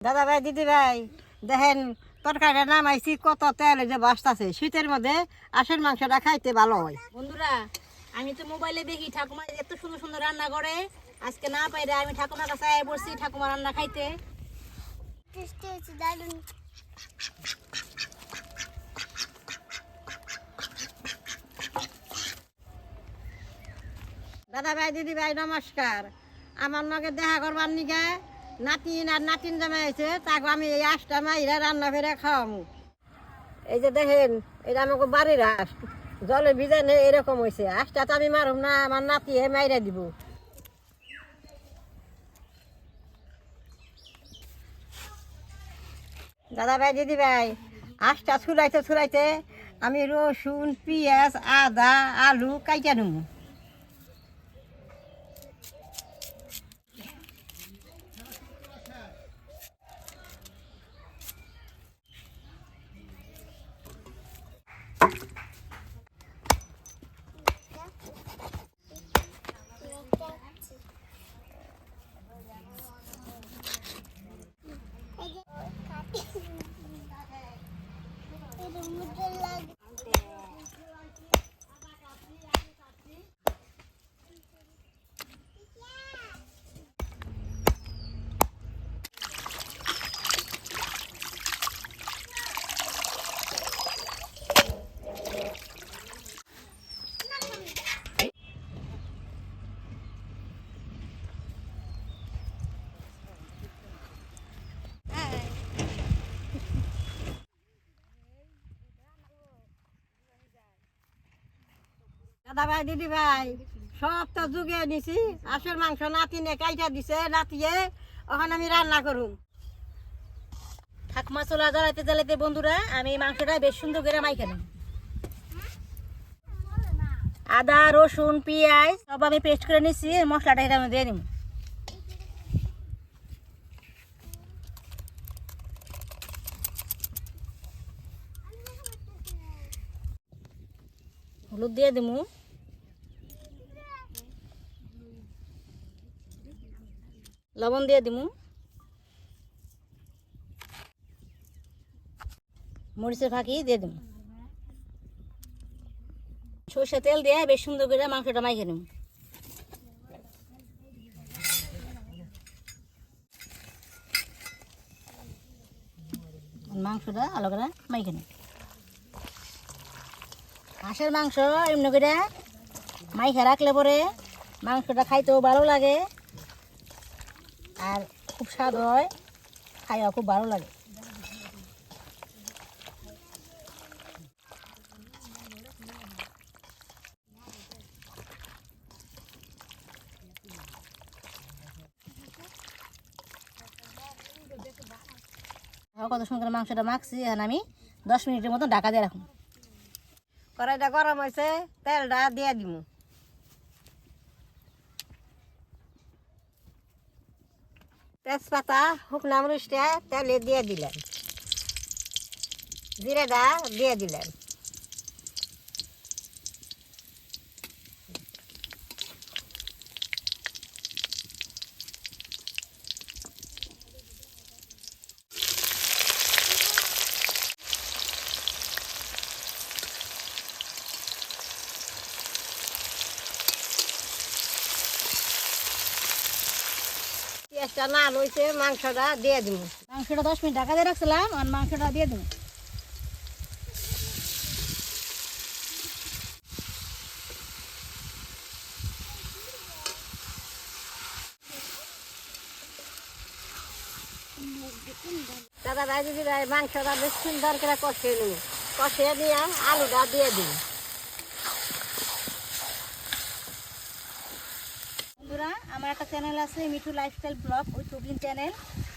দাদা ভাই দিদি ভাই দেখেন তরকারিটা নামাইছি, কত তেল যে বাসতাছে। শীতের মধ্যে আঁশের মাংসটা খাইতে ভালো হয়। বন্ধুরা, আমি তো মোবাইলে দেখি ঠাকুমা এত সুন্দর সুন্দর রান্না করে। আজকে না পাইরে আমি ঠাকুমার কাছে আয় বসছি ঠাকুমা রান্না খাইতে। দাদা ভাই দিদি ভাই নমস্কার। আমার লগে দেখা করবার নিকে নাতিন আর নাতিন জামাই আছে, তাকে আমি এই আঁশটা মাইরা রান্না করে খাওয়ামু। এই যে দেখেন, এটা আমাকে বাড়ির আঁশ, জলে ভিজানে এরকম হয়েছে। আঁশটা তো আমি মারুম না, আমার নাতি মাইরা দিব। দাদা ভাই দিদি ভাই আঁশটা ছুলাইতে ছুলাইতে আমি রসুন পেঁয়াজ আদা আলু কাইটা নেব। দাদা ভাই দিদি ভাই সব তো যুগে নিছি, আঁশের মাংস নাতিনে কাইটা দিছে, নাতিয়ে ওখানে আমি রান্না করুম। ঠাকুমা চোলা জ্বালাইতে জ্বালাইতে বন্ধুরা আমি মাংসটা বেশ সুন্দর করে মাইখা নিই। আদা রসুন পেঁয়াজ সব আমি পেস্ট করে নিচ্ছি, মশলাটা এটা আমি দিয়ে দিব। হলুদ দিয়ে দিব, লবণ দিয়ে দিব, মরিচের ফাঁকি দিয়ে দিব, সরষে তেল দিয়ে বেশ সুন্দর করে মাংসটা মাইখে নিব। মাংসটা আলো করে মাইখে নিব। হাঁসের মাংস এমনি করে মাইখে রাখলে পরে মাংসটা খাইতেও ভালো লাগে আর খুব স্বাদ হয়, খাইয়া খুব ভালো লাগে। কত সুন্দর মাংসটা মাখছি, এখন আমি 10 মিনিটের মতো ঢাকা দিয়ে রাখুন। কড়াইটা গরম হয়েছে, তেলটা দিয়ে দিব। তেজপাতা শুকনা মরিচটা তেলে দিয়ে দিলেন, জিরাটা দিয়ে দিলেন, পেঁয়াজটা না লইছে মাংসটা দিয়ে দিব। মাংসটা 10 মিনিট ঢাকা দিয়ে রাখছিলাম, আর মাংসটা দিয়ে দেবো। দাদা ভাই দিদি ভাই মাংসটা বেশ সুন্দর করে কষিয়ে নিই, কষিয়ে নিয়ে আলুটা দিয়ে দিই। বন্ধুরা, আমার একটা চ্যানেল আছে মিঠু লাইফস্টাইল ব্লগ, ওই কুকিং চ্যানেল।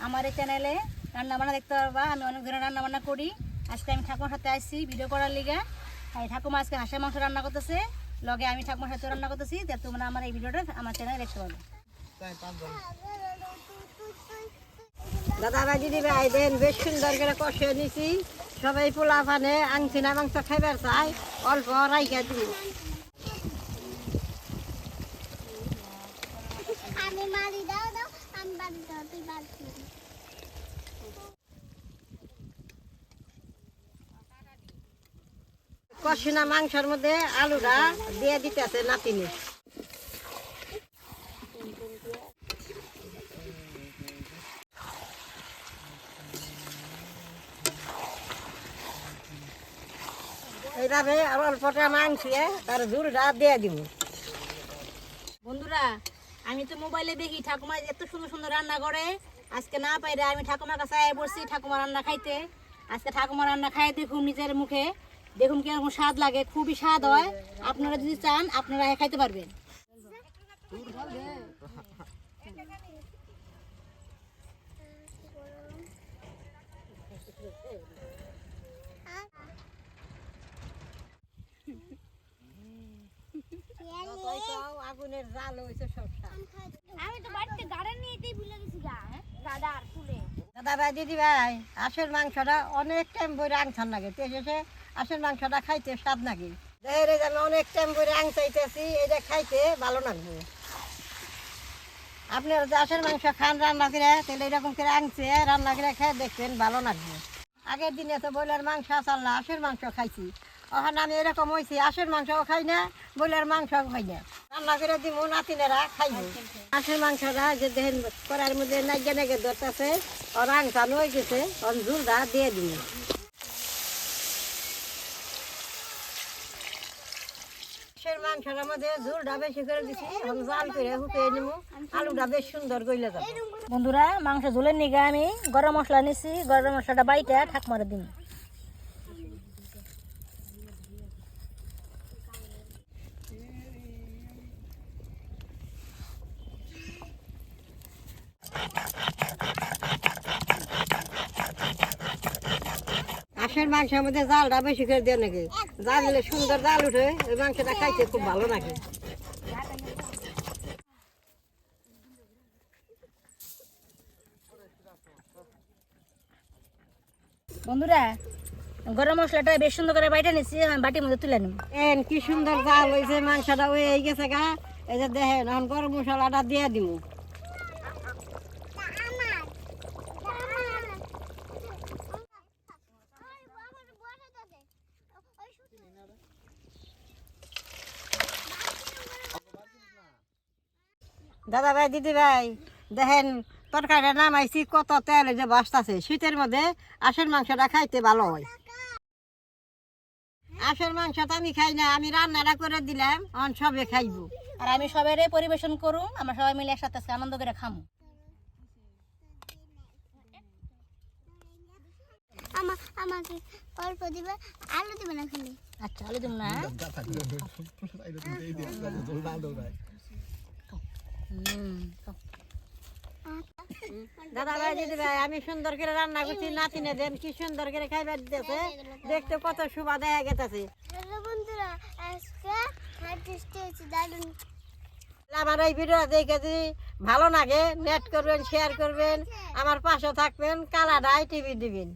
আমার এই চ্যানেলে রান্নাবান্না দেখতে পারবা। আমি অনেক ধরনের রান্নাবান্না করি। আজকে আমি ঠাকুমার সাথে আসছি ভিডিও করার লিগে। এই ঠাকুমা আজকে হাঁসের মাংস রান্না করতেছে, লগে আমি ঠাকুমার সাথে রান্না করতেছি। তোমরা আমার এই ভিডিওটা আমার চ্যানেলে দেখতে পাবে। দাদা ভাই দিদি ভাই দেন বেশ সুন্দর করে কষিয়ে নিছি। সবাই পোলা পানে আংছিনা মাংস খাইবার চাই, অল্প রাইখা দিই। কষিনা মাংসের মধ্যে আলুটা দিয়ে দিতেছে নাতিনি। এইভাবে আর অল্পটা মাংসিয়ে তার ঝুলটা দিয়ে দিব। বন্ধুরা, আমি তো মোবাইলে দেখি ঠাকুমা এত সুন্দর সুন্দর রান্না করে। আজকে না পাইরে আমি ঠাকুমার কাছে আয় বসছি ঠাকুমা রান্না খাইতে। আজকে ঠাকুমা রান্না খাই দেখুন নিজের মুখে, দেখুন কিরকম স্বাদ লাগে, খুবই স্বাদ হয়। আপনারা যদি চান আপনারা খাইতে পারবেন। আগুনের জাল হয়েছে সব। আমি তো বাড়িতে গাড়ি নিয়েই ভুলে গেছি গা, দাদা আর তুলে। দাদা ভাই দিদি ভাই, আশের মাংসটা অনেক টাইম বইরে আংছান লাগে, তো শেষে আশের মাংসটা খাইতে স্বাদ নাকি। দেখে আমি অনেক টাইম বইরে আংচাইতেছি, এটা খাইতে ভালো লাগবে। আপনারা যদি আশের মাংস খান রান্না করে, তাহলে এরকম করে আংছে রান্না করে খেয়ে দেখবেন ভালো লাগবে। আগের দিনে তো বইলার মাংস আসাল না, আশের মাংস খাইছি। ওখানে আমি এরকম হয়েছি, আশের মাংসও খাই না, বইলার মাংসও খাই না। রান্না করে দিব, নাতিনেরা খাইব। আশের মাংসটা যে দেখেন কড়াইয়ের মধ্যে নাইগে নাইগে ধরতেছে, ওর আংসানো হয়ে গেছে, ওর ঝুলটা দিয়ে দিব। আশের মাংসটার মধ্যে ঝুলটা বেশি করে দিছি, এখন জাল করে শুকিয়ে নিব, আলুটা বেশ সুন্দর গইলে যাবে। বন্ধুরা, মাংস ঝোলের নিগে আমি গরম মশলা নিছি, গরম মশলাটা বাইটা ঠাকুমারে দিন। আশের মাংসের মধ্যে জালটা বেশি করে দিয়ে নাকি, জাল দিলে সুন্দর জাল উঠে, ওই মাংসটা খাইতে খুব ভালো লাগে। বন্ধুরা, গরম মশলাটা বেশ সুন্দর করে বাইটা নিছি, আমি বাটির মধ্যে তুলে নিব। কি সুন্দর জাল হয়েছে, মাংসটা হয়ে গেছে গা। এই যে দেখেন, এখন গরম মশলাটা দিয়ে দিব। দাদা ভাই দিদি ভাই, দেখেন তরকারিটা নামাইছি, কত তেল যে বাসতাছে। শীতের মধ্যে আশের মাংসটা খাইতে ভালো হয়। আশের মাংসটা আমি খাই না, আমি রান্নাটা করে দিলাম, এখন সবে খাইব। আর আমি সবাই পরিবেশন করুম, আমরা সবাই মিলে একসাথে আজকে আনন্দ করে খামু। আমাকে অল্প দিবে, আলু দিবে না খালি। আচ্ছা, আলু দিম না। দাদা ভাই দিদি ভাই, আমি সুন্দর করে রান্না করছি, নাতিনে দেন কি সুন্দর করে খাইবার দিতেছে, দেখতে কত শোভা দেখা গেছে। বন্ধুরা, আজকে টেস্টি হয়েছে, দারুণ। আমার এই ভিডিও দেখে যদি ভালো লাগে, নেট করবেন, শেয়ার করবেন, আমার পাশে থাকবেন, কালাডাই টিভি দিবেন।